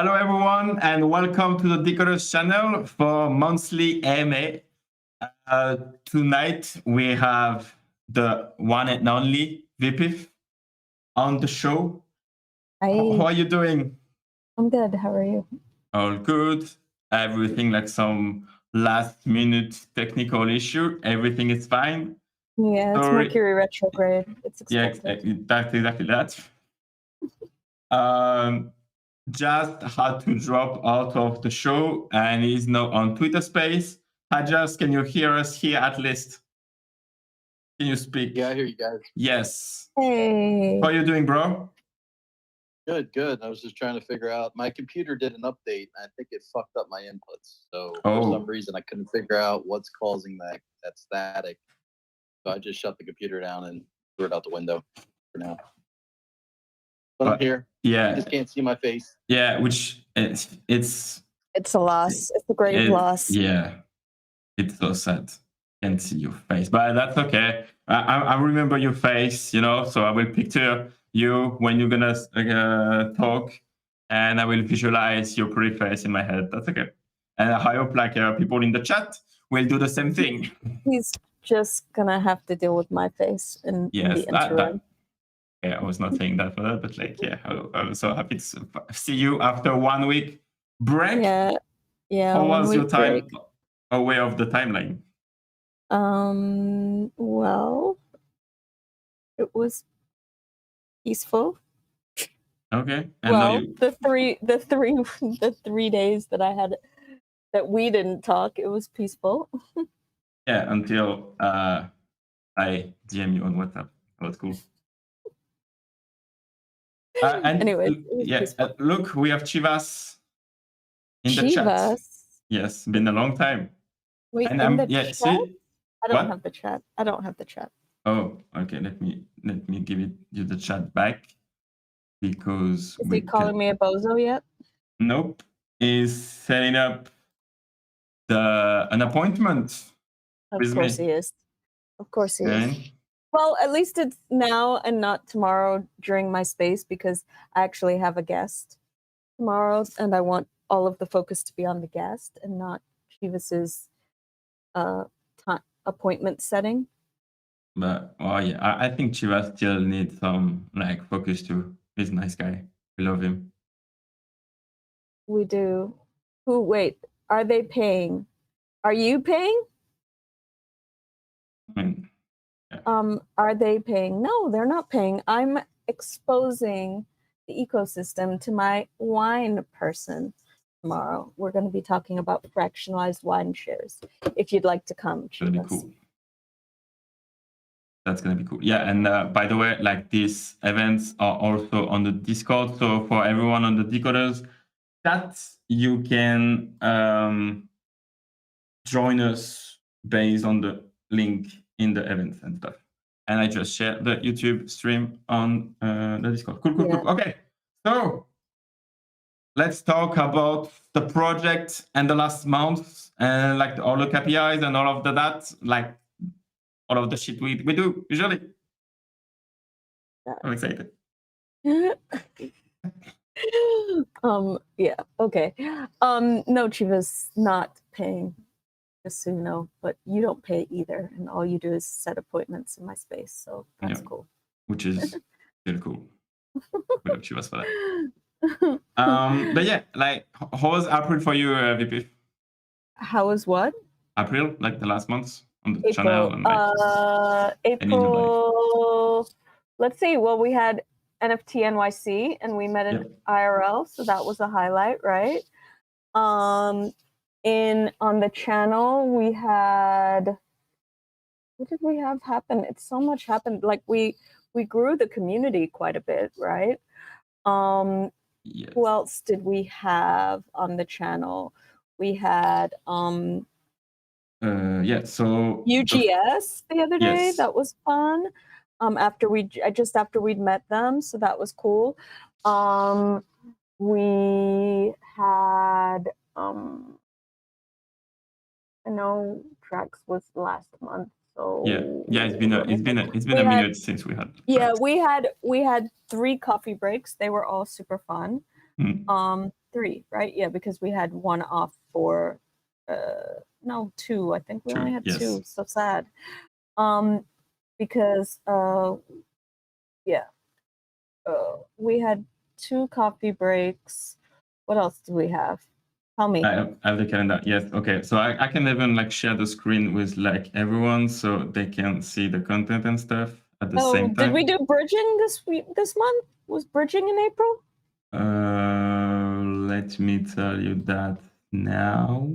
Hello, everyone, and welcome to the Decod3rs channel for monthly AMA. Tonight, we have the one and only VP on the show. Hi. How are you doing? I'm good. How are you? All good. Everything like some last minute technical issue. Everything is fine. Yeah, it's Sorry. Mercury retrograde. It's expected. Yeah, that's exactly that. Just had to drop out of the show and is now on Twitter Space. Hajas, can you hear us here at least? Can you speak? Yeah, I hear you guys. Yes. Hey. How are you doing, bro? Good, good. I was just trying to figure out. My computer did an update, and I think it fucked up my inputs. So for some reason, I couldn't figure out what's causing that static. So I just shut the computer down and threw it out the window for now. But I'm here. Yeah. You just can't see my face. Yeah, which it's a loss. It's a grave loss. Yeah, it's so sad. Can't see your face, but that's okay. I remember your face, you know, so I will picture you when you're gonna talk, and I will visualize your pretty face in my head. That's okay. And I hope like people in the chat will do the same thing. He's just gonna have to deal with my face in the interim. Yeah, I was not saying that for that, but like, yeah, I'm so happy to see you after 1 week break. Yeah. How was your time away of the timeline? Well, it was peaceful. Okay. And well, the three days that I had that we didn't talk, it was peaceful. Yeah, until I DM you on WhatsApp. That was cool. And anyway, look, we have Chivas in the chat. Yes, been a long time. Wait, and in the chat? See? I don't have the chat. I don't have the chat. Oh, okay. Let me give you the chat back because is he calling me a bozo yet? Nope. He's setting up an appointment. Of course he is. Of course he is. Well, at least it's now and not tomorrow during my space because I actually have a guest tomorrow and I want all of the focus to be on the guest and not Chivas's appointment setting. But yeah, I think Chivas still needs some like focus too. He's a nice guy. We love him. We do. Wait, are they paying? Are you paying? Are they paying? No, they're not paying. I'm exposing the ecosystem to my wine person tomorrow. We're going to be talking about fractionalized wine shares. If you'd like to come, That'd be cool. That's going to be cool. Yeah, and by the way, like these events are also on the Discord. So for everyone on the Decod3rs chat, you can join us based on the link in the events and stuff. And I just shared the YouTube stream on the Discord. Cool. Okay, so let's talk about the project and the last month and like all the KPIs and all of that, like all of the shit we do usually. I'm excited. Yeah, okay. No, Chivas not paying. Just so you know, but you don't pay either, and all you do is set appointments in my space, so that's cool. Which is really cool. We love Chivas for that. But yeah, like, how was April for you, VP? How was what? April, like the last month on the channel. And, like, April. Let's see. Well, we had NFT NYC, and we met in IRL, so that was a highlight, right? On the channel we had, what did we have happen? It's so much happened. Like we grew the community quite a bit, right? Who else did we have on the channel? We had so UGS the other day. That was fun. After we'd met them, so that was cool. We had I know Tracks was last month, so it's been a minute since we had. Yeah, we had 3 coffee breaks. They were all super fun. 3, right? Yeah, because we had one off for no, 2. I think we only had 2. So sad. Because we had 2 coffee breaks. What else do we have? Tell me. I have the calendar. Yes. Okay. So I can even like share the screen with like everyone so they can see the content and stuff at the same time. Did we do bridging this month? Was bridging in April? Let me tell you that now.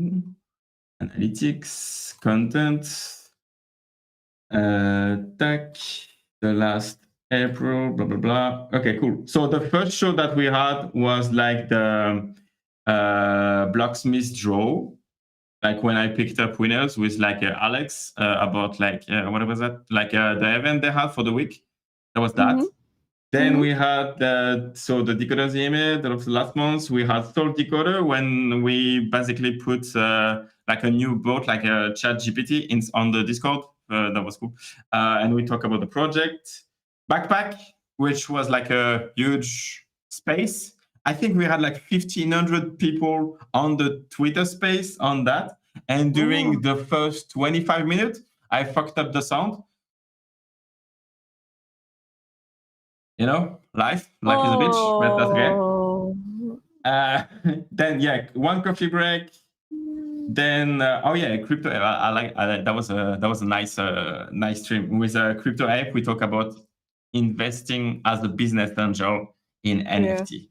Analytics, content, tech, the last April, blah, blah, blah. Okay, cool. So the first show that we had was like the Blocksmith draw, like when I picked up winners with like Alex about like, what was that? Like the event they had for the week. That was that. Mm-hmm. Then we had the Decod3rs AMA that was last month. We had Soul Decoder when we basically put like a new bot, like a ChatGPT on the Discord. That was cool. And we talk about the project. Backpack, which was like a huge space. I think we had like 1,500 people on the Twitter space on that. And during the first 25 minutes, I fucked up the sound. You know, life is a bitch, but that's okay. Then one coffee break. Then crypto. I like that was a nice stream with a crypto app. We talk about investing as a business angel in NFT.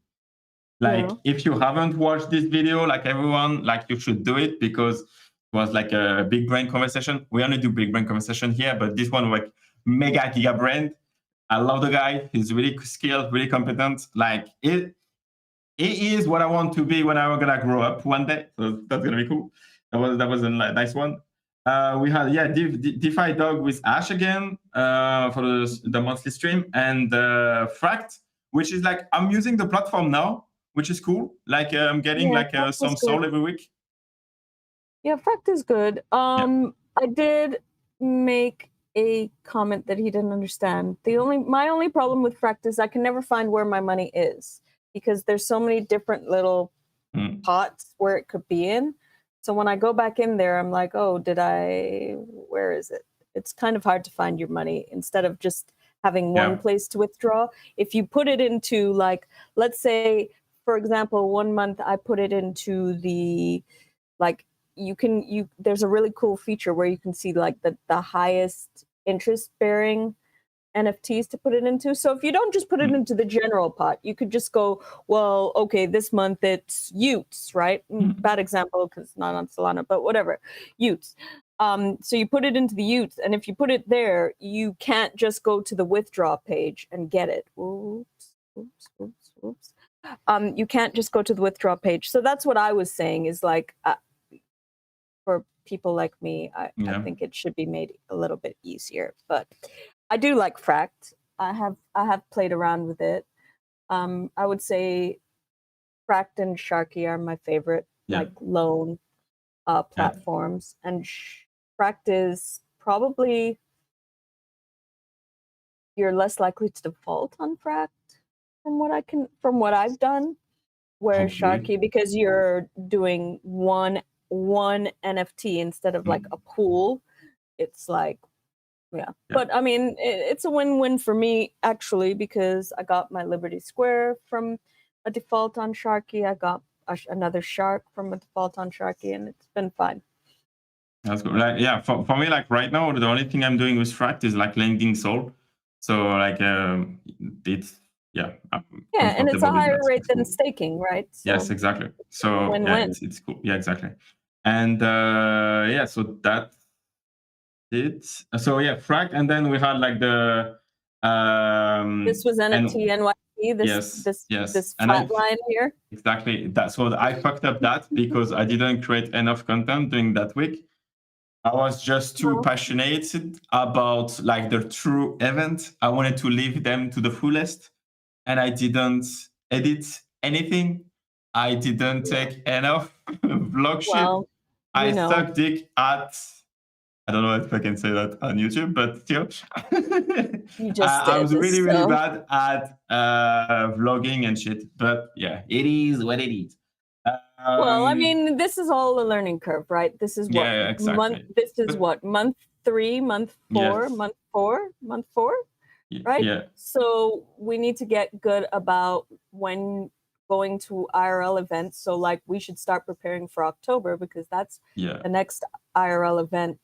Like if you haven't watched this video, like everyone, like you should do it because it was like a big brain conversation. We only do big brain conversation here, but this one was like mega giga brain. I love the guy. He's really skilled, really competent. Like it is what I want to be when I'm gonna grow up one day. So that's gonna be cool. That was a nice one. We had DeFi Dog with Ash again for the monthly stream, and Fract, which is like I'm using the platform now, which is cool. Like I'm getting some soul every week. Yeah, Fract is good. I did make a comment that he didn't understand. My only problem with Fract is I can never find where my money is because there's so many different little pots where it could be in. So when I go back in there, I'm like, where is it? It's kind of hard to find your money instead of just having one place to withdraw. If you put it into like, let's say, for example, 1 month I put it into the like, there's a really cool feature where you can see like the highest interest bearing NFTs to put it into. So if you don't just put it into the general pot, you could just go, well, okay, this month it's Utes, right? Bad example because it's not on Solana, but whatever, Utes. So you put it into the Utes, and if you put it there, you can't just go to the withdraw page and get it. Oops. You can't just go to the withdraw page. So that's what I was saying is like, for people like me, I think it should be made a little bit easier. But I do like Fract. I have played around with it. I would say Fract and Sharky are my favorite like loan platforms, and Fract is probably you're less likely to default on Fract from what I've done. Where Sharky, because you're doing one NFT instead of like a pool, it's like but I mean it's a win-win for me actually, because I got my Liberty Square from a default on Sharky. I got another shark from a default on Sharky, and it's been fine. That's good. Like for me, like right now the only thing I'm doing with Fract is like lending soul, so like it's and it's a higher rate than staking, right? So yes, exactly. So it's cool. Yeah, exactly. And so that's it. So Fract, and then we had like the this was NFT NYC. This flat line here. Exactly. So I fucked up that because I didn't create enough content during that week. I was just too passionate about like the true event. I wanted to live them to the fullest. And I didn't edit anything. I didn't take enough vlog shit. I suck dick at, I don't know if I can say that on YouTube, but still. I was really, really bad at vlogging and shit. But it is what it is. Well, I mean, this is all a learning curve, right? This is what exactly. month 3, month 4, month 4, right? Yeah. So we need to get good about when going to IRL events. So like we should start preparing for October because that's the next IRL event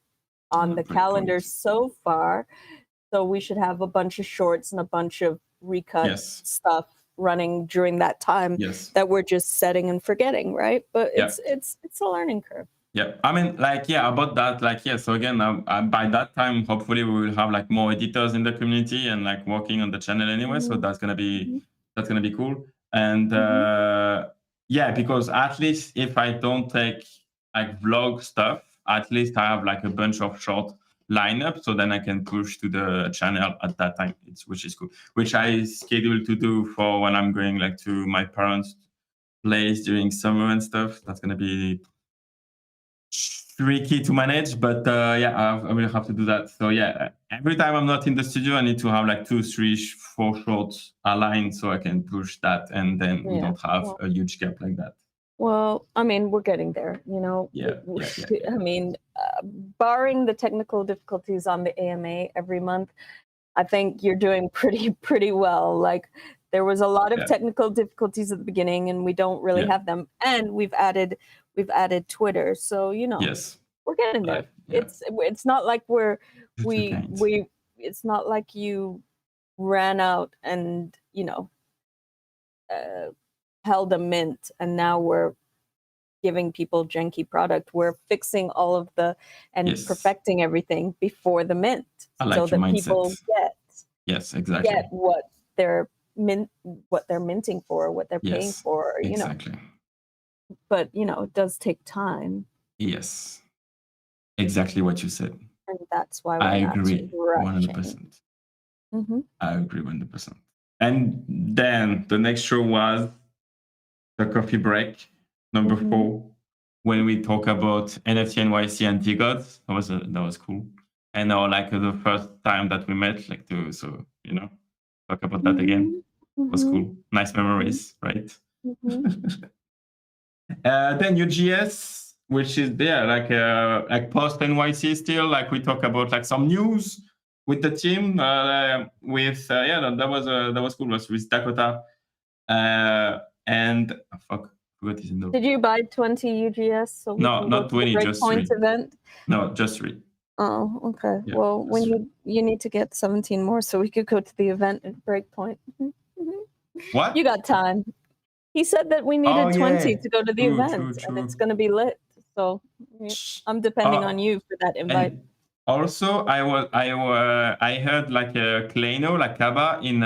on the calendar so far. So we should have a bunch of shorts and a bunch of recut stuff running during that time that we're just setting and forgetting, right? But it's a learning curve. Yeah, I mean, like, about that, like, so again, by that time, hopefully we will have like more editors in the community and like working on the channel anyway. So that's gonna be cool. And because at least if I don't take like vlog stuff, at least I have like a bunch of short lineup, so then I can push to the channel at that time, which is cool. Which I schedule to do for when I'm going like to my parents' place during summer and stuff. That's gonna be tricky to manage, but I will have to do that. So every time I'm not in the studio, I need to have like 2, 3, 4 shorts aligned so I can push that, and then we don't have a huge gap like that. Well, I mean, we're getting there, you know. I mean, barring the technical difficulties on the AMA every month, I think you're doing pretty well. Like there was a lot of technical difficulties at the beginning, and we don't really have them. And we've added Twitter, so you know, we're getting there. It's not like it's not like you ran out and you know held a mint and now we're giving people janky product. We're fixing all of perfecting everything before the mint, so that people get what they're minting for, what they're paying for, you know. But you know, it does take time. Yes, exactly what you said. And that's why I agree 100%. I agree 100%. And then the next show was the coffee break number 4, when we talk about NFT NYC and Decod3rs. That was cool. And now like the first time that we met, like so you know, talk about that again. It was cool. Nice memories, right? Then UGS, which is there like post NYC still, like we talk about like some news with the team that was cool. It was with Dakota and forgot his name. Did you buy 20 UGS? So no, not 20, just 3. Event? No, just 3. Oh, okay. Yeah, well, when you need to get 17 more, so we could go to the event at Breakpoint. What? You got time. He said that we needed 20 to go to the event, and it's going to be lit. So I'm depending on you for that invite. Also, I heard like a Kleino, like Kaba, in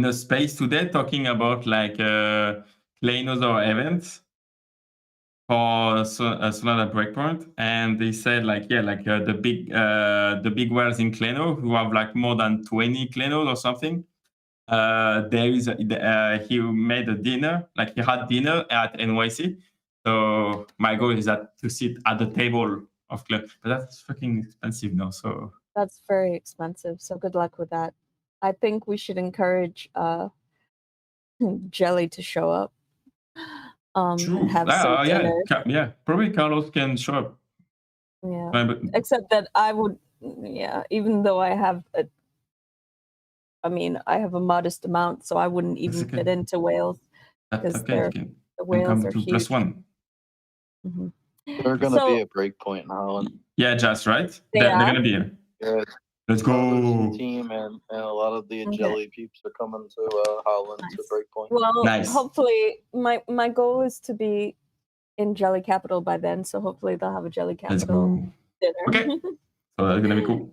a space today talking about like Kleinos or events for Solana Breakpoint, and they said like the big whales in Kleino who have like more than 20 Kleinos or something. He made a dinner, like he had dinner at NYC. So my goal is to sit at the table of Kleino, but that's fucking expensive now. So that's very expensive. So good luck with that. I think we should encourage Jelly to show up. True. Have some dinner. Probably Carlos can show up. Yeah. Except that I would, even though I have I have a modest amount, so I wouldn't even fit into whales. That's okay. The whales are huge. +1. They're going to be a Breakpoint in Holland. Yeah, just right. They're going to be here. Yeah. Let's go. The team and a lot of the Jelly peeps are coming to Holland to Breakpoint. Well, hopefully, my goal is to be in Jelly Capital by then, so hopefully they'll have a Jelly Capital dinner. Okay, so that's gonna be cool.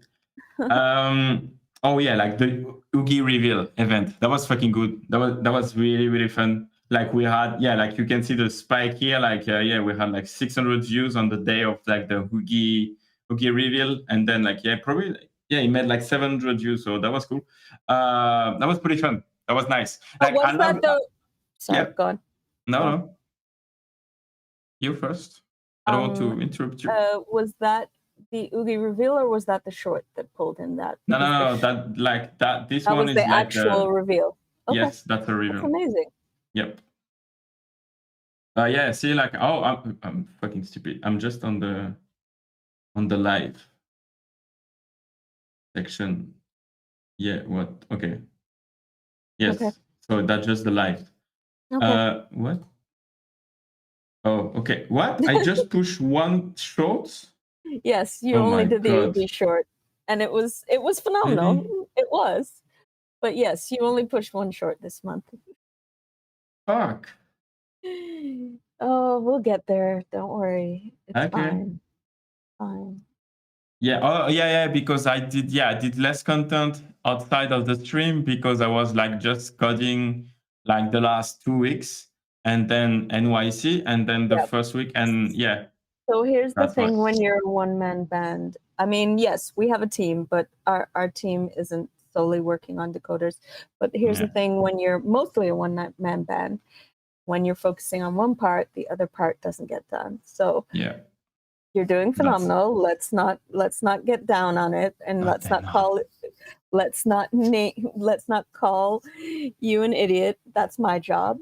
Like the Oogie reveal event, that was fucking good. That was really fun. Like we had, like you can see the spike here. Like we had like 600 views on the day of like the Oogie reveal, and then like he made like 700 views, so that was cool. That was pretty fun. That was nice. Like, was that though? Sorry, go on. No. You first. I don't want to interrupt you. Was that the Oogie reveal, or was that the short that pulled in that? No. This one is the like actual reveal. Okay. Yes, that's a reveal. That's amazing. Yep. Yeah, see, like, oh, I'm fucking stupid. I'm just on the live section. Yeah, what? Okay. Yes. Okay. So that's just the live. Okay. What? Oh, okay. What? I just pushed one short? Yes, you Oh only my did the God. AV short, and it was phenomenal. Really? It was. But yes, you only pushed one short this month. Fuck. Oh, we'll get there. Don't worry. It's Okay. fine. Fine. Yeah. Oh, yeah. Because I did less content outside of the stream because I was like just coding like the last 2 weeks and then NYC and then the Yep. first week. And yeah. So here's the That's thing right. when you're a one-man band. I mean, yes, we have a team, but our team isn't solely working on decoders. But here's the thing when you're mostly a one-man band, when you're focusing on one part, the other part doesn't get done. So Yeah. you're doing phenomenal. Let's not get down on it, and let's not call you an idiot. That's my job.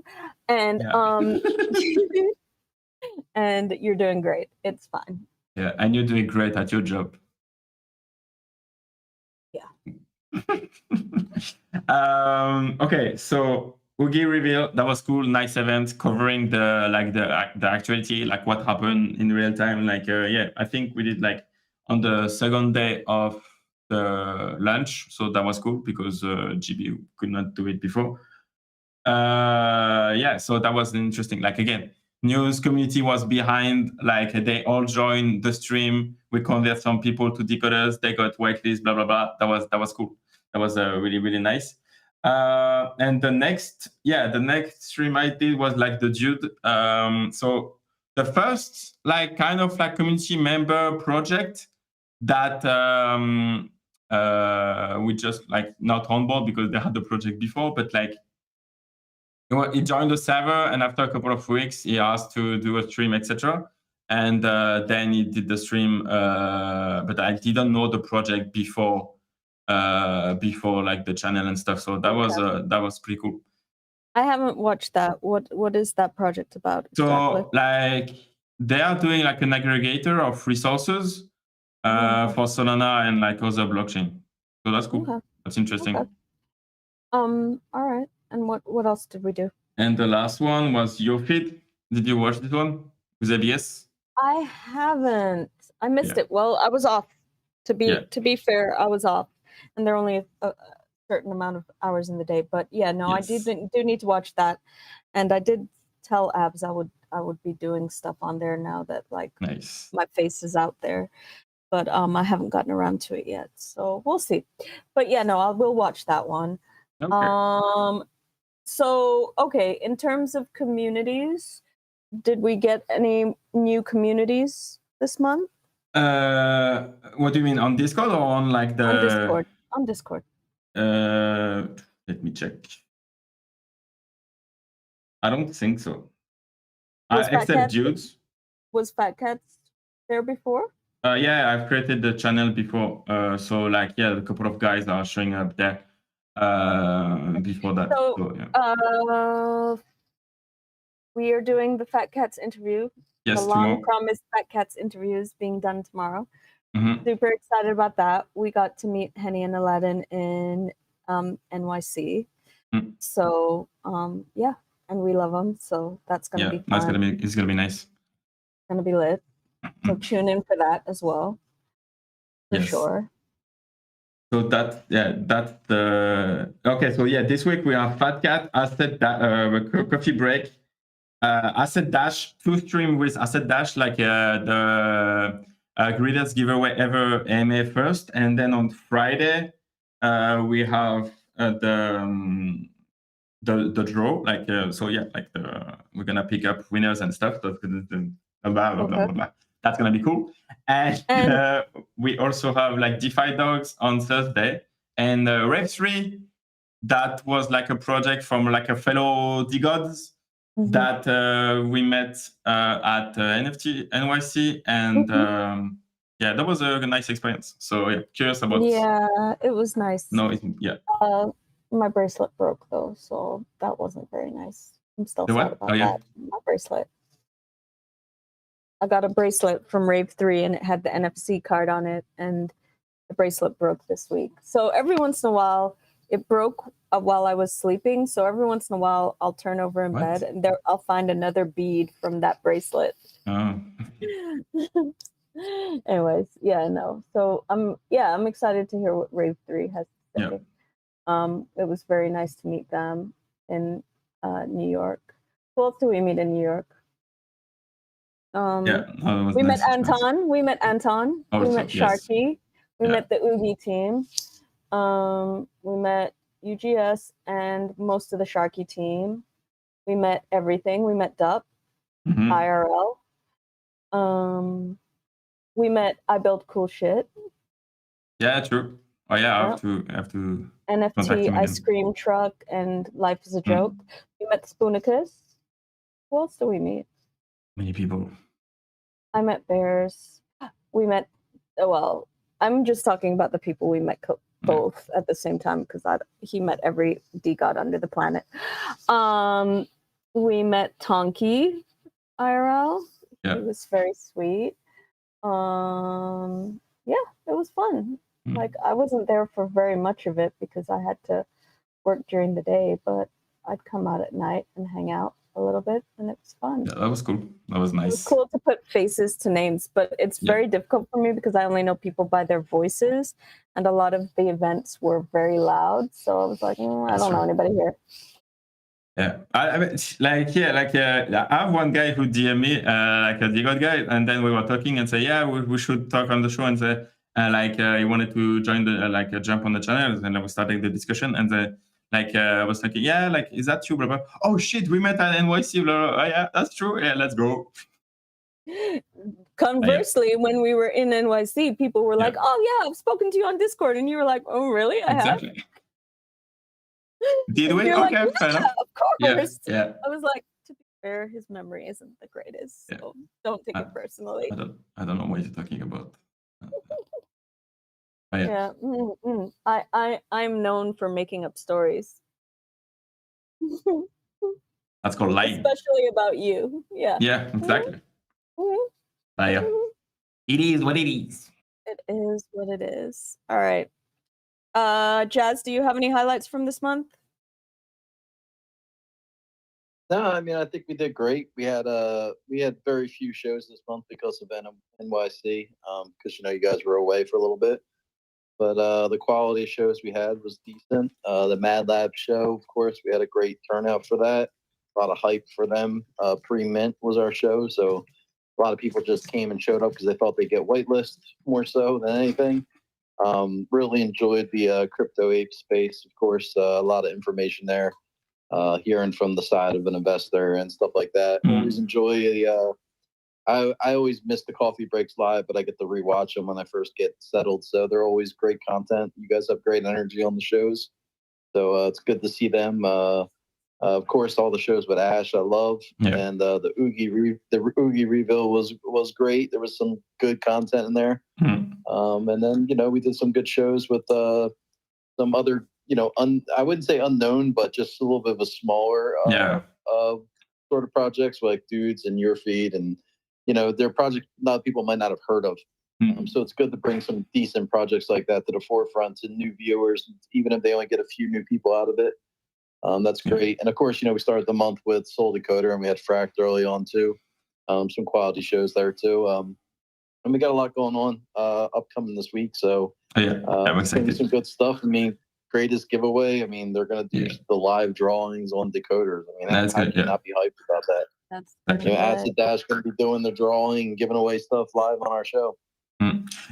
And and you're doing great. It's fine. Yeah, and you're doing great at your job. Yeah. Okay, so Oogie reveal, that was cool, nice event covering the actuality, like what happened in real time. Like yeah, I think we did like on the second day of the lunch, so that was cool because GB could not do it before. Yeah, so that was interesting. Like again, news community was behind, like they all joined the stream. We convert some people to decoders, they got whitelist, blah blah blah. That was cool. That was really really nice. And the next stream I did was like the Dude. So the first like kind of like community member project that we just like not on board because they had the project before, but like he joined the server, and after a couple of weeks, he asked to do a stream, etc. And then he did the stream, but I didn't know the project before like the channel and stuff. So that was pretty cool. I haven't watched that. What is that project about exactly? So like they are doing like an aggregator of resources for Solana and like other blockchain. So that's cool. Okay. That's interesting. Okay. All right. And what else did we do? And the last one was Your Feed. Did you watch this one with ABS? I haven't. I missed it. Well, I was off. To be fair, I was off, and there are only a certain amount of hours in the day. But yeah, no, I do need to watch that, and I did tell Abs I would be doing stuff on there now that like my face is out there. But I haven't gotten around to it yet, so we'll see. But yeah, no, I will watch that one. Okay. So okay, in terms of communities, did we get any new communities this month? What do you mean, on Discord or on like the? On Discord. Let me check. I don't think so. Except Dudes. Was Fat Cats there before? Yeah, I've created the channel before. So like yeah, a couple of guys are showing up there before that. So yeah. We are doing the Fat Cats interview. Yes, the long-promised Fat Cats interview is being done tomorrow. Super excited about that. We got to meet Henny and Aladdin in NYC. So yeah, and we love them. So that's gonna be fun. It's gonna be nice. It's gonna be lit. So tune in for that as well. For sure. So that's the okay. So yeah, this week we have Fat Cat, Asset Coffee Break, Asset Dash, 2 stream with Asset Dash, like the greatest giveaway ever AMA first, and then on Friday we have the draw, like so yeah, like we're gonna pick up winners and stuff. So blah blah blah blah. That's gonna be cool. And we also have like DeFi Dogs on Thursday, and Rev3, that was like a project from like a fellow Decod3rs that we met at NFT NYC, and yeah, that was a nice experience. So yeah, curious about. Yeah, it was nice. No, my bracelet broke though, so that wasn't very nice. I'm still sad about that. My bracelet. I got a bracelet from Rave 3 and it had the NFC card on it, and the bracelet broke this week. So every once in a while, it broke while I was sleeping. So every once in a while, I'll turn over in bed and there I'll find another bead from that bracelet. Oh. Anyways, yeah, no. So I'm excited to hear what Rave 3 has to say. Yeah. It was very nice to meet them in New York. Who else do we meet in New York? We met Anton. Nice. We met Anton. Oh, we met Sharky. We met the Oogie team. We met UGS and most of the Sharky team. We met everything. We met Dup, IRL. We met I Build Cool Shit. Yeah, true. Oh yeah, I have to NFT Ice Cream Truck and Life is a Joke. We met Spoonicus. Who else do we meet? Many people. I met Bears. We met, well, I'm just talking about the people we met both at the same time because he met every Decod under the planet. We met Tonki IRL. Yeah. He was very sweet. Yeah, it was fun. Like, I wasn't there for very much of it because I had to work during the day, but I'd come out at night and hang out a little bit, and it was fun. Yeah, that was cool. That was nice. It was cool to put faces to names, but it's very difficult for me because I only know people by their voices, and a lot of the events were very loud, so I was like, I don't know anybody here. Yeah, I mean, I have one guy who DM me, like a Decod guy, and then we were talking and say, yeah, we should talk on the show, and say, he wanted to join the jump on the channel, and I was starting the discussion, and I was thinking, yeah, like, is that you, blah, blah. Oh shit, we met at NYC, blah, blah. Oh, yeah, that's true. Yeah, let's go. Conversely, when we were in NYC, people were like, oh yeah, I've spoken to you on Discord, and you were like, oh really? I have. Did we? You're okay, like, fair enough. Of course. Yeah. I was like, to be fair, his memory isn't the greatest, so don't take it personally. I don't know what you're talking about. I'm known for making up stories. That's called lying. Especially about you. Yeah. Yeah, exactly. It is what it is. It is what it is. All right. Jazz, do you have any highlights from this month? No, I mean, I think we did great. We had very few shows this month because of NYC, because you guys were away for a little bit. But the quality of shows we had was decent. The Mad Lab show, of course, we had a great turnout for that. A lot of hype for them. Pre-Mint was our show, so a lot of people just came and showed up because they thought they'd get whitelist more so than anything. Really enjoyed the Crypto Ape space, of course. A lot of information there. Hearing from the side of an investor and stuff like that. Always enjoy I always miss the coffee breaks live, but I get to rewatch them when I first get settled. So they're always great content. You guys have great energy on the shows. So it's good to see them. Of course, all the shows with Ash, I love. Yeah. And the Oogie reveal was great. There was some good content in there. And then, we did some good shows with some other, I wouldn't say unknown, but just a little bit of a smaller sort of projects like Dudes and Your Feed. And, they're projects a lot of people might not have heard of. So it's good to bring some decent projects like that to the forefront to new viewers, even if they only get a few new people out of it. That's great. And of course, we started the month with Soul Decoder, and we had Fracked early on too. Some quality shows there too. And we got a lot going on upcoming this week. So I'm excited. Some good stuff. I mean, greatest giveaway. I mean, they're going to do the live drawings on Decod3rs. I mean, that's good. Not be hyped about that. That's Acid Dash going to be doing the drawing and giving away stuff live on our show.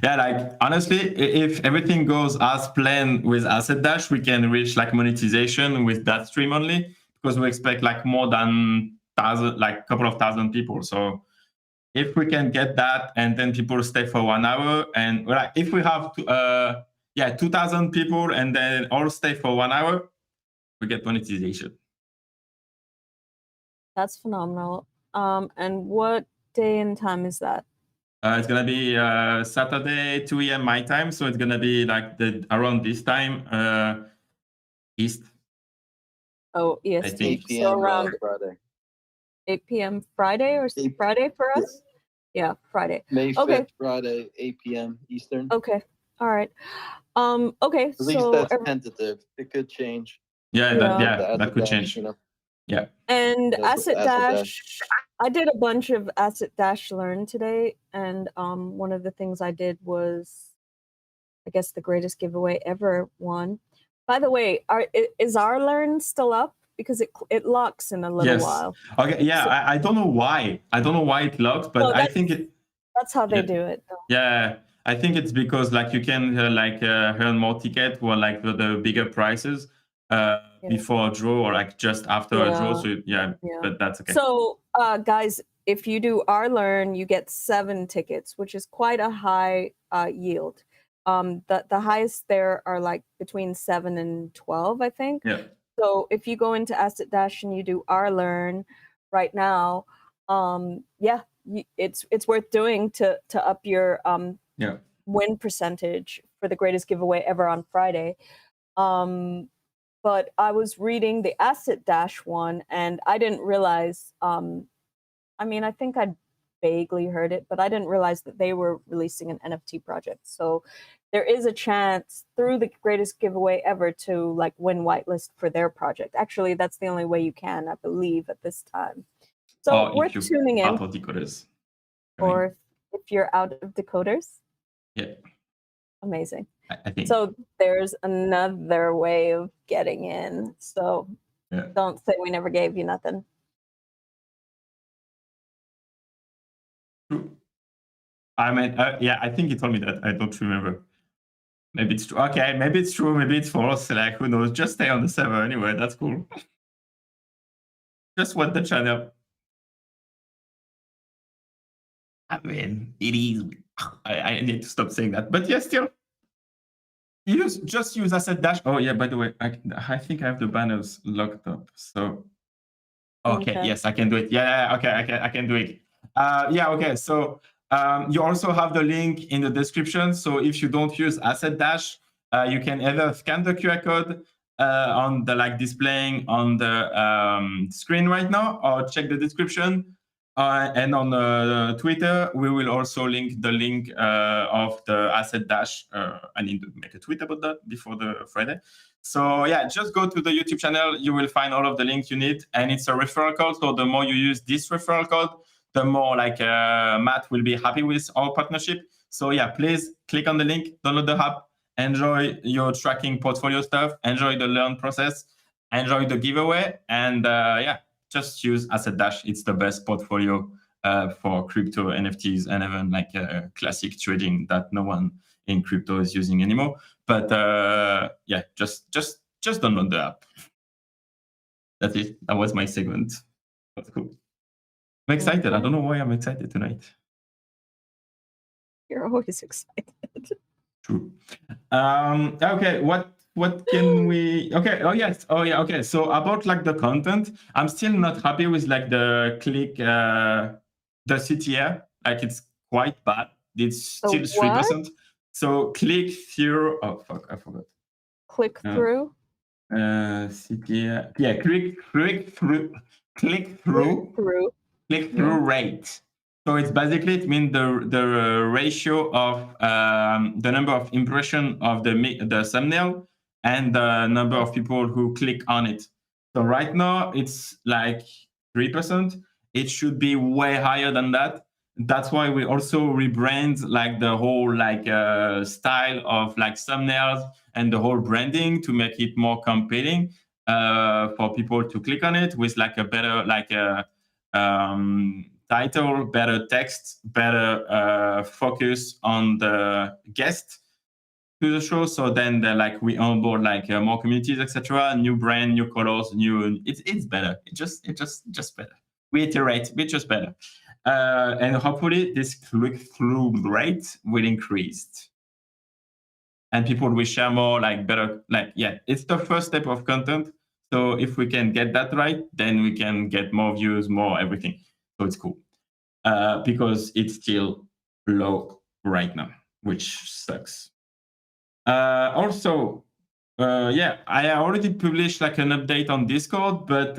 Yeah, like honestly, if everything goes as planned with Acid Dash, we can reach like monetization with that stream only, because we expect like more than a couple of thousand people. So if we can get that, and then people stay for 1 hour, and like if we have 2,000 people and then all stay for 1 hour, we get monetization. That's phenomenal. And what day and time is that? It's gonna be Saturday 2 a.m. my time, so it's gonna be like around this time East. Oh, EST. 8 p.m. So around Friday. 8 p.m. Friday or Friday for us? Yeah, Friday. May 5th, Okay. Friday, 8 p.m. Eastern. Okay. All right. Okay. At least that's tentative. It could change. That could change. You know? Yeah. And That's Asset what Dash, I did a bunch of Asset Dash Learn today, and one of the things I did was, I guess, the greatest giveaway ever one. By the way, is our Learn still up? Because it locks in a little while. Okay. Yeah. So, I don't know why. I don't know why it locks, but I think that's how they do it. Though. Yeah. I think it's because like you can earn more ticket or like the bigger prices before a draw or like just after a draw. So but that's okay. So guys, if you do our Learn, you get 7 tickets, which is quite a high yield. The highest there are like between 7 and 12, I think. Yeah. So if you go into Asset Dash and you do our Learn right now, it's worth doing to up your win percentage for the greatest giveaway ever on Friday. But I was reading the Asset Dash one, and I didn't realize. I mean, I think I'd vaguely heard it, but I didn't realize that they were releasing an NFT project. So there is a chance through the greatest giveaway ever to like win whitelist for their project. Actually, that's the only way you can, I believe, at this time. So we're tuning in. Decod3rs. Or if you're out of Decod3rs. Yeah. Amazing. I think. So there's another way of getting in. So don't say we never gave you nothing. True. I mean, I think he told me that. I don't remember. Maybe it's true. Okay, maybe it's true. Maybe it's false. Like, who knows? Just stay on the server anyway. That's cool. Just watch the channel. I mean, it is. I need to stop saying that. But yeah, still. Just use Asset Dash. Oh, yeah, by the way, I think I have the banners locked up. So, okay. Yes, I can do it. Yeah, okay, I can do it. Okay. So, you also have the link in the description. So if you don't use Asset Dash, you can either scan the QR code on the displaying on the screen right now, or check the description. And on Twitter, we will also link the link of the Asset Dash. I need to make a tweet about that before the Friday. So yeah, just go to the YouTube channel. You will find all of the links you need, and it's a referral code. So the more you use this referral code, the more Matt will be happy with our partnership. So yeah, please click on the link, download the app, enjoy your tracking portfolio stuff, enjoy the learn process, enjoy the giveaway, and just use Asset Dash. It's the best portfolio for crypto, NFTs, and even classic trading that no one in crypto is using anymore. But just download the app. That's it. That was my segment. That's cool. I'm excited. I don't know why I'm excited tonight. You're always excited. True. Okay. What can we? Okay. Oh yes. Oh yeah. Okay. So about the content, I'm still not happy with the click, the CTR. It's quite bad. It's still 3%. So click through. Oh fuck! I forgot. Click through. CTR. Yeah. Click through rate. So it's basically, it means the ratio of the number of impression of the thumbnail and the number of people who click on it. So right now it's 3%. It should be way higher than that. That's why we also rebrand the whole style of thumbnails and the whole branding to make it more compelling for people to click on it with a better title, better text, better focus on the guest to the show. So then we onboard more communities, etc. New brand, new colors, it's better. It's just better. We iterate, it's just better. And hopefully this click-through rate will increase. And people will share more, better, it's the first step of content. So if we can get that right, then we can get more views, more everything. So it's cool. Because it's still low right now, which sucks. Also, I already published an update on Discord, but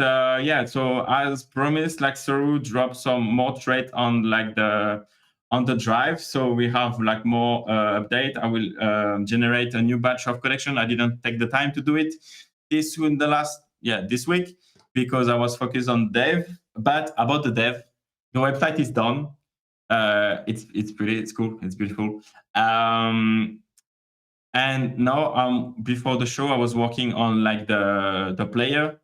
so as promised, Saru dropped some more thread on the on the drive, so we have like more update. I will generate a new batch of collection. I didn't take the time to do it this week because I was focused on dev. But about the dev, the website is done. It's pretty. It's cool. It's beautiful. And now, before the show, I was working on like the player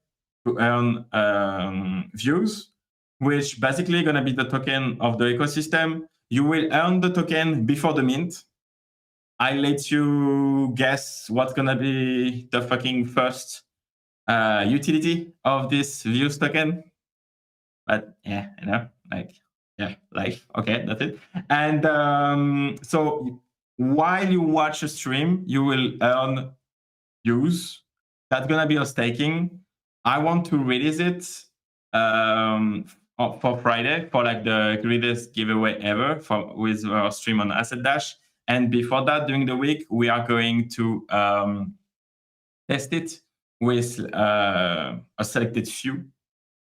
to earn views, which basically gonna be the token of the ecosystem. You will earn the token before the mint. I let you guess what's gonna be the fucking first utility of this views token. But yeah, you know, like, yeah, life. Okay, that's it. And so while you watch a stream, you will earn views. That's gonna be your staking. I want to release it for Friday for like the greatest giveaway ever with our stream on Asset Dash. And before that, during the week, we are going to test it with a selected few,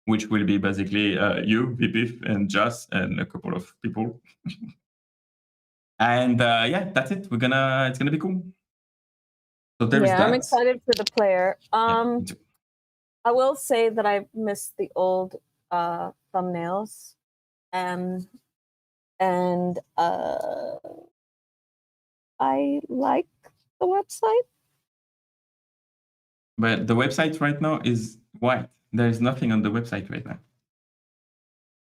which will be basically you, VP, and Joss, and a couple of people. And yeah, that's it. It's gonna be cool. So there is that. I'm excited for the player. Yeah, I will say that I missed the old thumbnails, and I like the website. But the website right now is white. There is nothing on the website right now.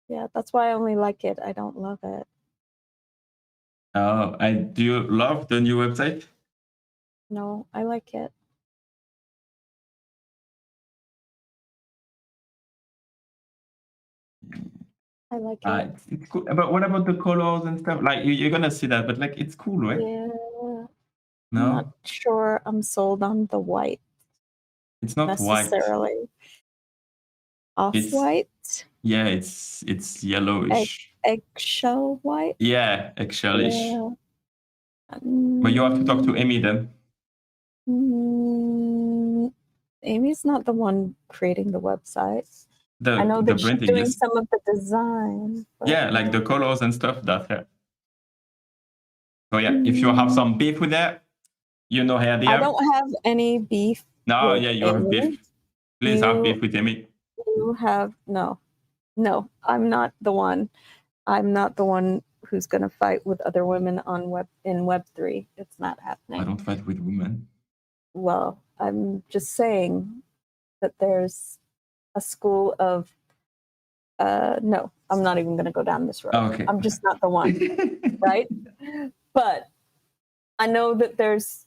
Yeah, that's why I only like it. I don't love it. Oh, do you love the new website? No, I like it. I like it. It's cool. But what about the colors and stuff? Like you're gonna see that, but like it's cool, right? Yeah. No, I'm not sure I'm sold on the white. It's not necessarily. Off-white? Yeah, it's yellowish. Eggshell white? Yeah, eggshellish. Yeah. But you have to talk to Amy then. Amy's not the one creating the website. I know that she's doing some of the design. Yeah, like the colors and stuff. That's her. So yeah, if you have some beef with that, you know her DM. I don't have any beef. No, yeah, you have beef. Please have beef with Amy. You have no. I'm not the one. I'm not the one who's going to fight with other women in Web3. It's not happening. I don't fight with women. Well, I'm just saying that there's a school of no, I'm not even going to go down this road. Okay. I'm just not the one, right? But I know that there's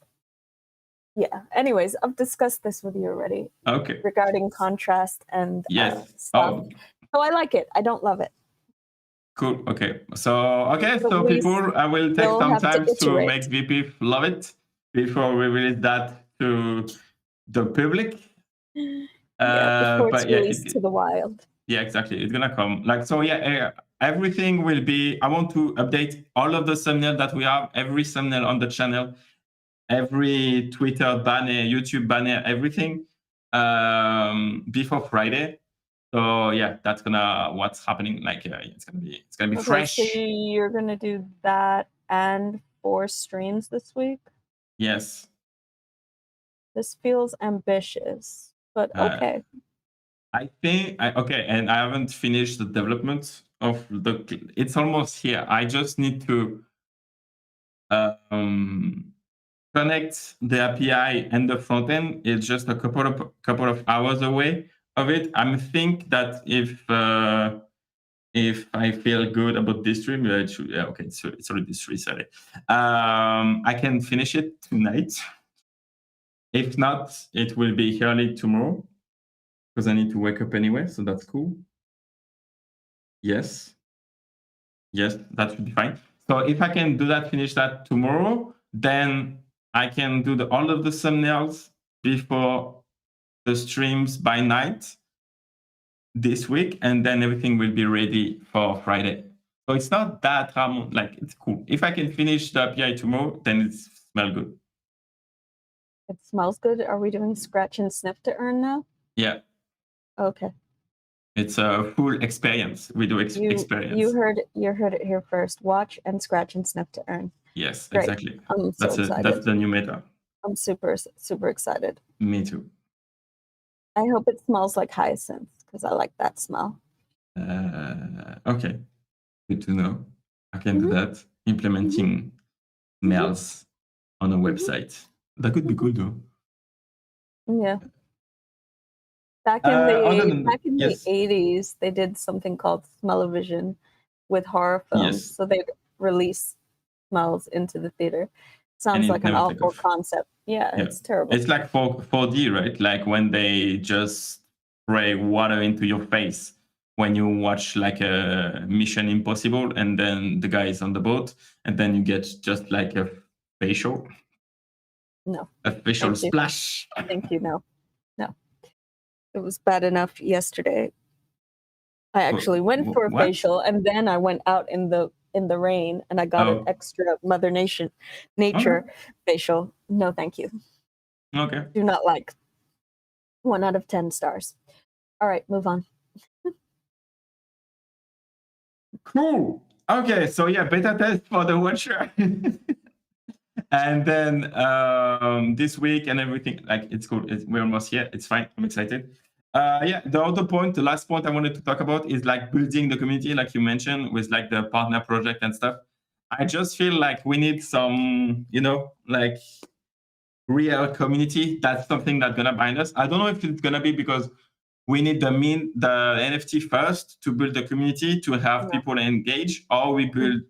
anyways, I've discussed this with you already. Okay. Regarding contrast and yes. stuff. So I like it. I don't love it. Cool. Okay. So people, I will take some time to make VP love it before we release that to the public. Before it's released to the wild. Yeah, exactly. It's gonna come. Everything will be. I want to update all of the thumbnails that we have. Every thumbnail on the channel, every Twitter banner, YouTube banner, everything before Friday. So yeah, that's what's happening. It's gonna be fresh. So you're gonna do that and 4 streams this week? Yes. This feels ambitious, but okay. I think and I haven't finished the development of it's almost here. I just need to connect the API and the front end. It's just a couple of hours away of it. I think that if I feel good about this stream, it's already 3:30. I can finish it tonight. If not, it will be early tomorrow because I need to wake up anyway. So that's cool. Yes, that should be fine. So if I can do that, finish that tomorrow, then I can do all of the thumbnails before the streams by night this week, and then everything will be ready for Friday. So it's not that it's cool. If I can finish the API tomorrow, then it smells good. It smells good. Are we doing scratch and sniff to earn now? Yeah. Okay. It's a full experience. We do experience. You heard it here first. Watch and scratch and sniff to earn. Yes, Great. exactly. I'm so excited. That's the new meta. I'm super excited. Me too. I hope it smells like hyacinths because I like that smell. Okay, good to know. I can do that. Implementing smells on a website. That could be cool though. Yeah. Back in the 80s, they did something called Smell-O-Vision with horror films. Yes. So they'd release smells into the theater. Sounds like an awful concept. Yeah, it's terrible. It's like 4D, right? Like when they just spray water into your face when you watch like a Mission Impossible, and then the guy is on the boat, and then you get just like a facial. No. A facial splash. Thank you. No. It was bad enough yesterday. I actually went for a facial, and then I went out in the rain, and I got an extra Mother Nature facial. No, thank you. Okay. Do not like. 1 out of 10 stars. All right, move on. Cool. Okay, so yeah, beta test for the Watcher. And then this week and everything, like it's cool. We're almost here. It's fine. I'm excited. Yeah, the last point I wanted to talk about is like building the community, like you mentioned, with like the partner project and stuff. I just feel like we need some, like real community. That's something that's gonna bind us. I don't know if it's gonna be because we need the NFT first to build the community to have people engage, or we build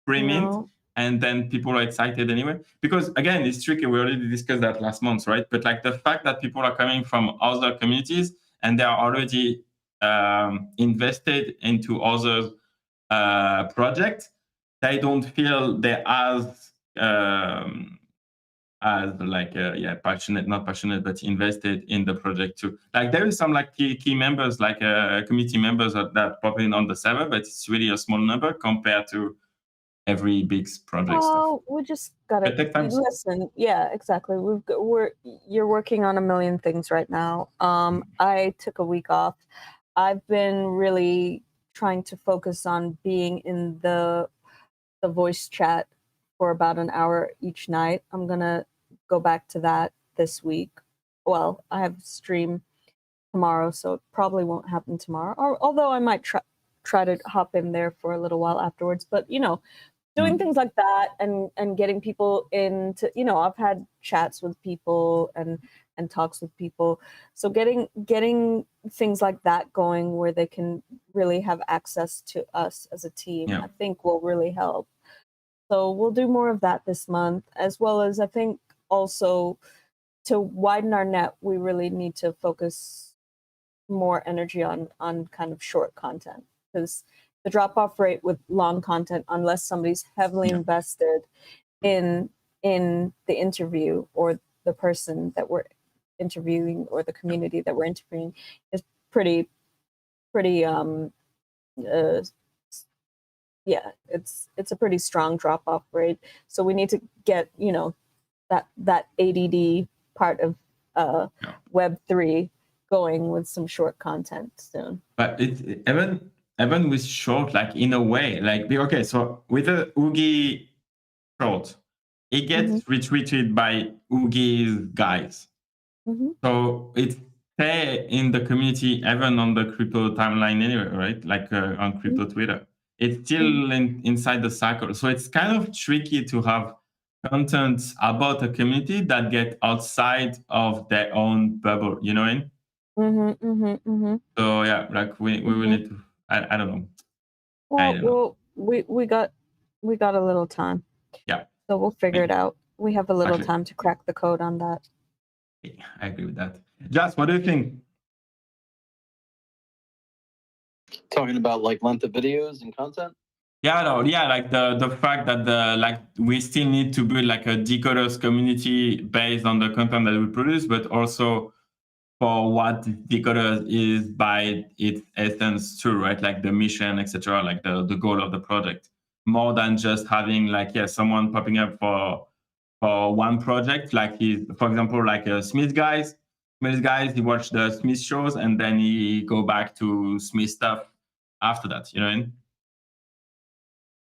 pre-mint. And then people are excited anyway. Because again, it's tricky. We already discussed that last month, right? But like the fact that people are coming from other communities and they are already invested into other projects, they don't feel they're as like not passionate, but invested in the project too. Like there is some like key members, like community members that pop in on the server, but it's really a small number compared to every big project stuff. We just gotta listen. Yeah, exactly. You're working on a million things right now. I took a week off. I've been really trying to focus on being in the voice chat for about an hour each night. I'm gonna go back to that this week. Well, I have a stream tomorrow, so it probably won't happen tomorrow. Although I might try to hop in there for a little while afterwards. But doing things like that and getting people into, I've had chats with people and talks with people. So getting things like that going where they can really have access to us as a team, I think will really help. So we'll do more of that this month, as well as I think also to widen our net, we really need to focus more energy on kind of short content, because the drop-off rate with long content, unless somebody's heavily invested in the interview or the person that we're interviewing or the community that we're interviewing, is pretty it's a pretty strong drop-off rate. So we need to get that ADD part of Web3 going with some short content soon. But even with short, like in a way, like okay, so with the Oogie short, it gets retweeted by Oogie's guys. So it's stay in the community, even on the crypto timeline anyway, right? Like on crypto Twitter, it's still inside the cycle. So it's kind of tricky to have content about a community that get outside of their own bubble. You know what I mean? So yeah, like we will need to. I don't know. Well, we got a little time. Yeah. So we'll figure it out. We have a little time to crack the code on that. Yeah, I agree with that. Jas, what do you think? Talking about like length of videos and content? Yeah, no, yeah, like the fact that we still need to build like a Decod3rs community based on the content that we produce, but also for what Decod3rs is by its essence too, right? Like the mission, etc., like the goal of the project, more than just having like someone popping up for one project, like for example, like Smith guys. guys, he watched the Smith shows, and then he go back to Smith stuff after that. You know what I mean?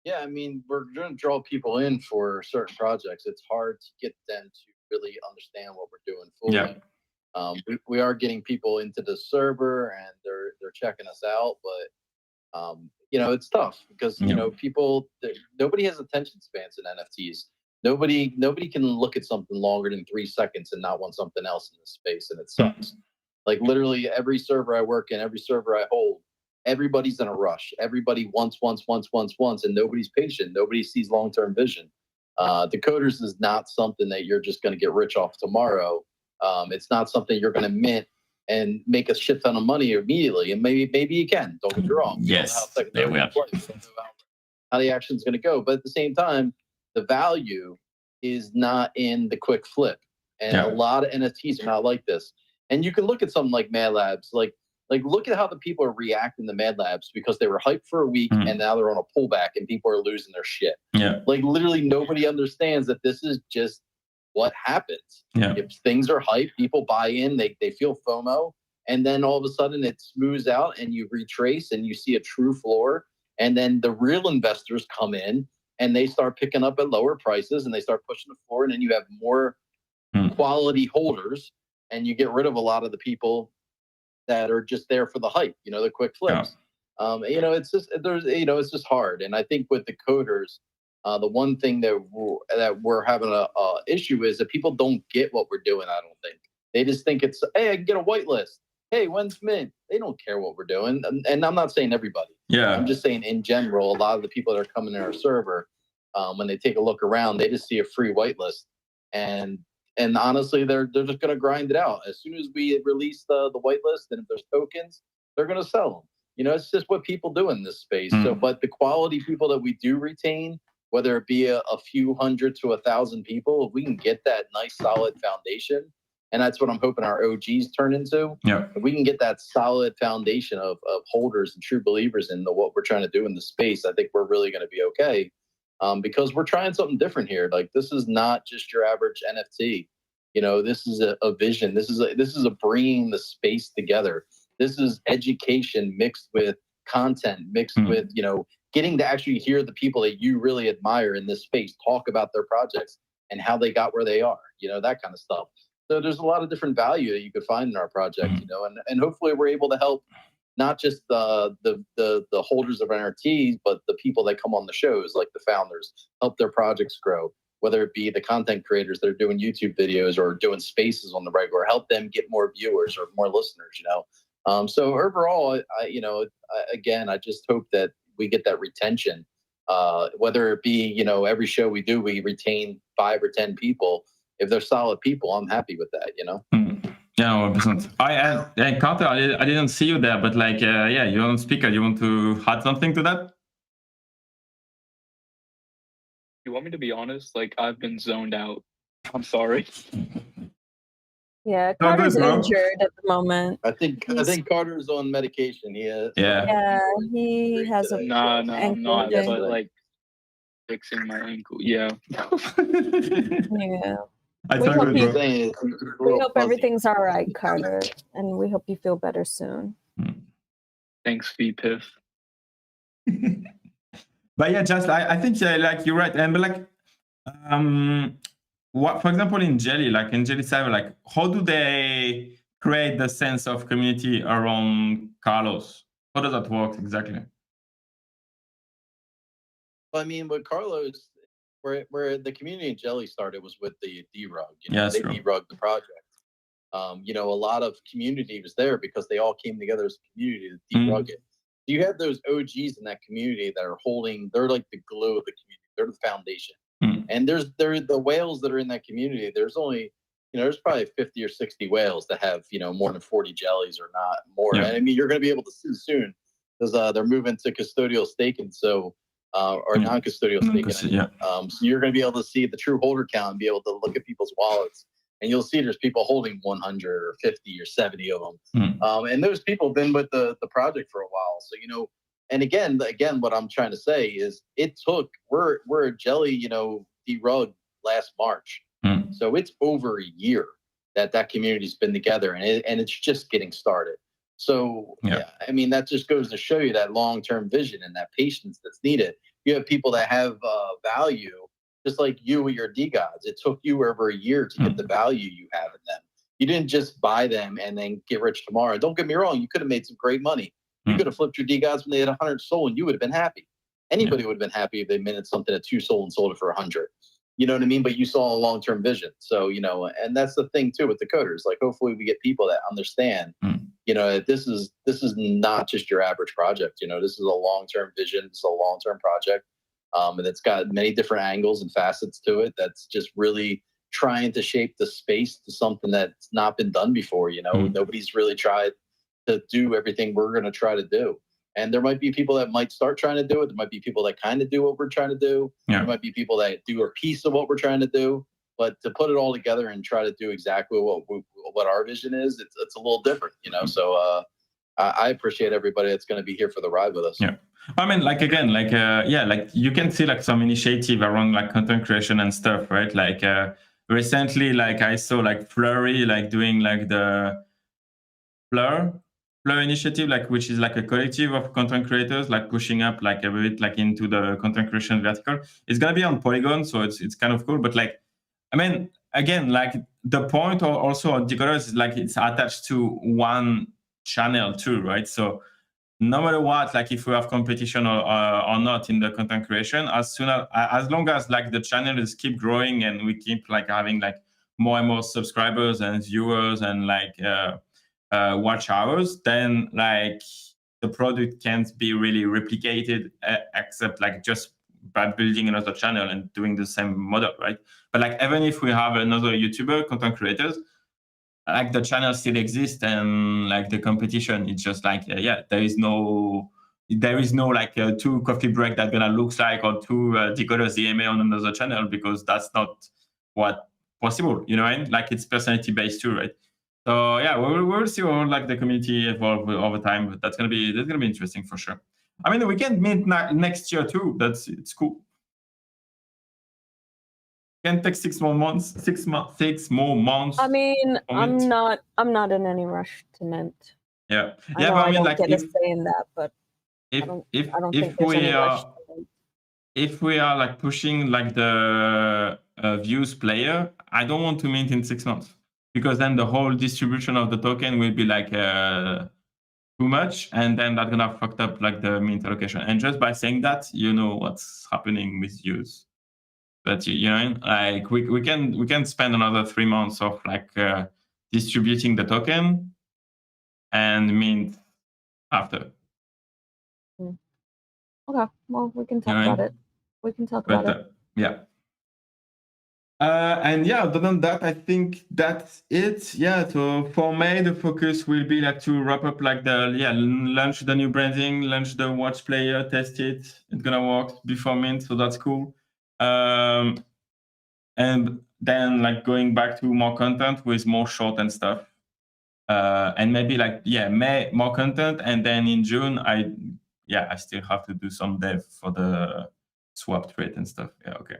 Yeah, I mean, we're going to draw people in for certain projects. It's hard to get them to really understand what we're doing fully. Yeah. We are getting people into the server, and they're checking us out, but it's tough because people, nobody has attention spans in NFTs. Nobody can look at something longer than 3 seconds and not want something else in this space, and it sucks. Like literally every server I work in, every server I hold, everybody's in a rush. Everybody wants, and nobody's patient. Nobody sees long-term vision. Decoders is not something that you're just going to get rich off tomorrow. It's not something you're going to mint and make a shit ton of money immediately. And maybe you can. Don't get me wrong. Yes. How the action's going to go. But at the same time, the value is not in the quick flip. And a lot of NFTs are not like this. And you can look at something like Mad Labs, like look at how the people are reacting to Mad Labs because they were hyped for a week and now they're on a pullback and people are losing their shit. Yeah. Like literally nobody understands that this is just what happens. Yeah. If things are hyped, people buy in, they feel FOMO, and then all of a sudden it smooths out and you retrace and you see a true floor, and then the real investors come in and they start picking up at lower prices and they start pushing the floor, and then you have more quality holders and you get rid of a lot of the people that are just there for the hype, the quick flips. It's just hard. And I think with the coders, the one thing that we're having a issue is that people don't get what we're doing. I don't think they just think it's, hey, I can get a whitelist. Hey, when's mint? They don't care what we're doing. And I'm not saying everybody. Yeah. I'm just saying in general, a lot of the people that are coming in our server, when they take a look around, they just see a free whitelist, and honestly, they're just going to grind it out. As soon as we release the whitelist, and if there's tokens, they're going to sell them. It's just what people do in this space. So, but the quality people that we do retain, whether it be a few hundred to 1,000 people, if we can get that nice solid foundation, and that's what I'm hoping our OGs turn into. Yeah. If we can get that solid foundation of holders and true believers in what we're trying to do in the space, I think we're really going to be okay. Because we're trying something different here. Like this is not just your average NFT. This is a vision. This is a bringing the space together. This is education mixed with content, mixed with getting to actually hear the people that you really admire in this space talk about their projects and how they got where they are. That kind of stuff. So there's a lot of different value that you could find in our project. And hopefully we're able to help not just the holders of NFTs, but the people that come on the shows, like the founders, help their projects grow, whether it be the content creators that are doing YouTube videos or doing spaces on the regular, help them get more viewers or more listeners, So overall, I just hope that we get that retention, whether it be, every show we do, we retain 5 or 10 people. If they're solid people, I'm happy with that, Yeah, 100%. Carter, I didn't see you there, but you're on speaker. You want to add something to that? You want me to be honest? I've been zoned out. I'm sorry. Yeah, Carter's injured at the moment. I think Carter's on medication. He has. Yeah, he has a No, I'm not. But fixing my ankle. Yeah. Yeah. We hope everything's all right, Carter, and we hope you feel better soon. Thanks, VPIF. But yeah, just I think you're right, and what, for example, in Jelly, in Jelly 7, how do they create the sense of community around Carlos? How does that work exactly? I mean, with Carlos, where the community in Jelly started was with the D-Rug. They D-Rugged the project. A lot of community was there because they all came together as a community to D-Rug it. You have those OGs in that community that are they're like the glue of the community. They're the foundation. And they're the whales that are in that community. There's only, there's probably 50 or 60 whales that have, more than 40 jellies or not more. Yeah. And I mean, you're going to be able to see soon because they're moving to custodial staking. So, or non-custodial staking. So you're going to be able to see the true holder count and be able to look at people's wallets. And you'll see there's people holding 100 or 50 or 70 of them. And those people have been with the project for a while. So, and again, what I'm trying to say is we're a Jelly, D-Rug last March. So it's over a year. that community's been together, and it's just getting started. So yeah, I mean, that just goes to show you that long-term vision and that patience that's needed. You have people that have value, just like you with your Decods. It took you over a year to get the value you have in them. You didn't just buy them and then get rich tomorrow. Don't get me wrong, you could have made some great money. You could have flipped your Decods when they had 100 sold, and you would have been happy. Anybody would have been happy if they minted something at 2 sold and sold it for 100. You know what I mean? But you saw a long-term vision. So, you know, and that's the thing too with Decod3rs. Like, hopefully we get people that understand, you know, this is not just your average project. You know, this is a long-term vision. It's a long-term project. And it's got many different angles and facets to it. That's just really trying to shape the space to something that's not been done before. You know, nobody's really tried to do everything we're going to try to do. And there might be people that might start trying to do it. There might be people that kind of do what we're trying to do. There might be people that do a piece of what we're trying to do. But to put it all together and try to do exactly what our vision is, it's a little different, you know. So I appreciate everybody that's going to be here for the ride with us. Yeah, I mean, like, again, like like you can see like some initiative around like content creation and stuff, right? Like recently, like I saw like Flurry like doing like the Fleur initiative, like, which is like a collective of content creators, like pushing up like a bit like into the content creation vertical. It's gonna be on Polygon, so it's kind of cool. But like, I mean, again, like the point also on Decod3rs is like it's attached to one channel too, right? So no matter what, like if we have competition or not in the content creation, as long as like the channels keep growing and we keep like having like more and more subscribers and viewers and like watch hours, then like the product can't be really replicated except like just by building another channel and doing the same model, right? But like even if we have another YouTuber, content creators, like the channel still exists, and like the competition, it's just like there is no like 2 coffee break that gonna looks like, or 2 Decod3rs AMA on another channel, because that's not what possible, you know what I mean? Like it's personality based too, right? So yeah, we'll see how like the community evolve over time, but that's gonna be interesting for sure. I mean, we can meet next year too. It's cool. Can take 6 more months. 6 more months. I mean, I'm not in any rush to mint. Yeah, I but I mean, don't like, get a say in that, but I don't think there's any rush to mint. If we are like pushing like the views player, I don't want to mint in 6 months, because then the whole distribution of the token will be like too much, and then that's gonna fucked up like the mint allocation. And just by saying that, you know what's happening with views. But you know, like we can spend another 3 months of like distributing the token and mint after. Okay, well, we can talk about it. We can talk about it. Yeah. And yeah, other than that, I think that's it. Yeah, so for May, the focus will be like to wrap up like launch the new branding, launch the watch player, test it. It's gonna work before mint, so that's cool. And then like going back to more content with more short and stuff. And maybe like, May, more content. And then in June, I still have to do some dev for the swap trade and stuff. Yeah, okay.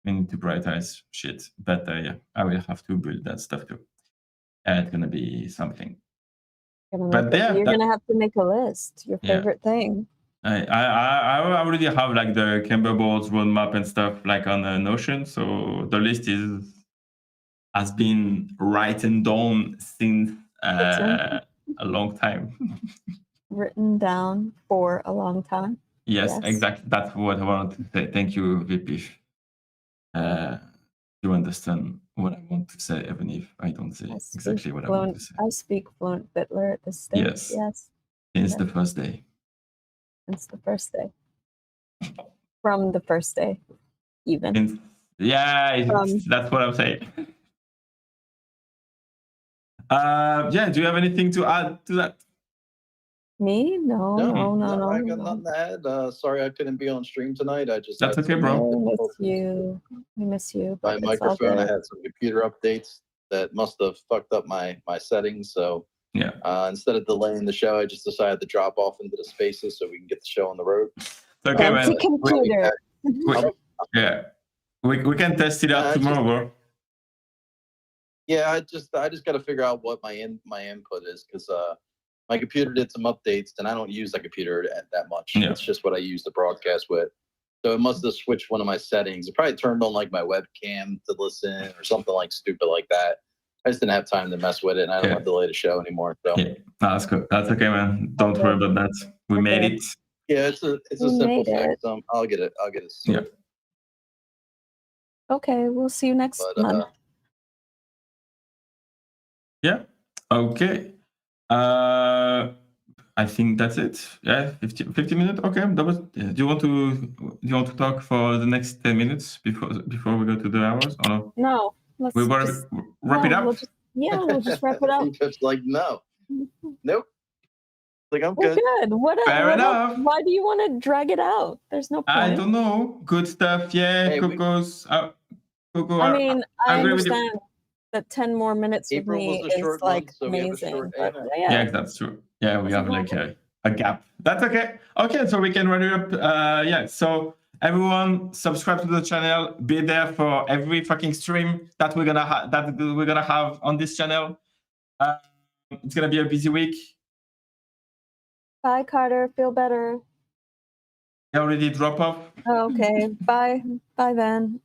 We need to prioritize shit, but I will have to build that stuff too. It's gonna be something. But you're gonna have to make a list. Your favorite thing. I already have like the Camberboards roadmap and stuff like on Notion, so the list has been written down since a long time. Written down for a long time. Yes, exactly. That's what I wanted to say. Thank you, VP. You understand what I want to say, even if I don't say exactly what I want to say. I speak fluent Bitler at this stage. Yes. Since the first day. Since the first day. From the first day, even. That's what I'm saying. Do you have anything to add to that? Me? No. I got nothing to add. Sorry I couldn't be on stream tonight. That's okay, bro. We miss you. My microphone, I had some computer updates that must have fucked up my settings. So instead of delaying the show, I just decided to drop off into the spaces so we can get the show on the road. Okay, man. Computer. We can test it out tomorrow, bro. Yeah, I just got to figure out what my input is, because my computer did some updates, and I don't use the computer that much. Yeah. It's just what I use to broadcast with. So it must have switched one of my settings. It probably turned on like my webcam to listen or something like stupid like that. I just didn't have time to mess with it, and I don't want to delay the show anymore. So yeah, that's good. That's okay, man. Don't worry about that. We made it. yeah, it's a simple fix. I'll get it. Yeah. Okay, we'll see you next month. Yeah. Okay. I think that's it. Yeah, 50 minutes. Okay. That was. Do you want to talk for the next 10 minutes before we go to the hours? Or no? No. Let's we want to wrap it up. We'll just wrap it up. It's like no, nope. Like I'm We're good. good. Fair enough. Why do you want to drag it out? There's no point. I don't know. Good stuff. Yeah, Hey, Coco's. Coco, I mean, I agree with you. understand that 10 more minutes with April me was a is short like month, so we have a amazing. short But, AMA. Yeah, that's true. Yeah, we have like a gap. That's okay. Okay, so we can run it up. Yeah, so everyone subscribe to the channel. Be there for every fucking stream that we're gonna have on this channel. It's gonna be a busy week. Bye, Carter. Feel better. I already drop off. Oh, okay. Bye, Van.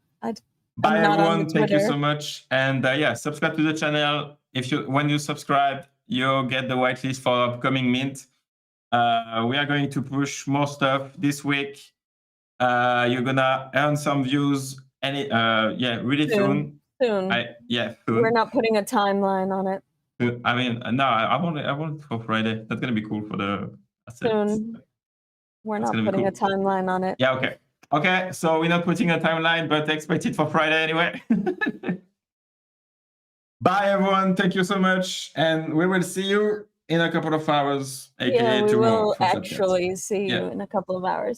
Bye, everyone. Thank you so much. And yeah, subscribe to the channel. When you subscribe, you'll get the whitelist for upcoming mint. We are going to push more stuff this week. You're gonna earn some views. Really soon. Soon. Soon. We're not putting a timeline on it. I mean, no, I want it for Friday. That's gonna be cool for the assets. Soon. We're not putting a timeline on it. Yeah. Okay. Okay. So we're not putting a timeline, but expect it for Friday anyway. Bye, everyone. Thank you so much, and we will see you in a couple of hours. AKA we tomorrow. will actually see you in a couple of hours.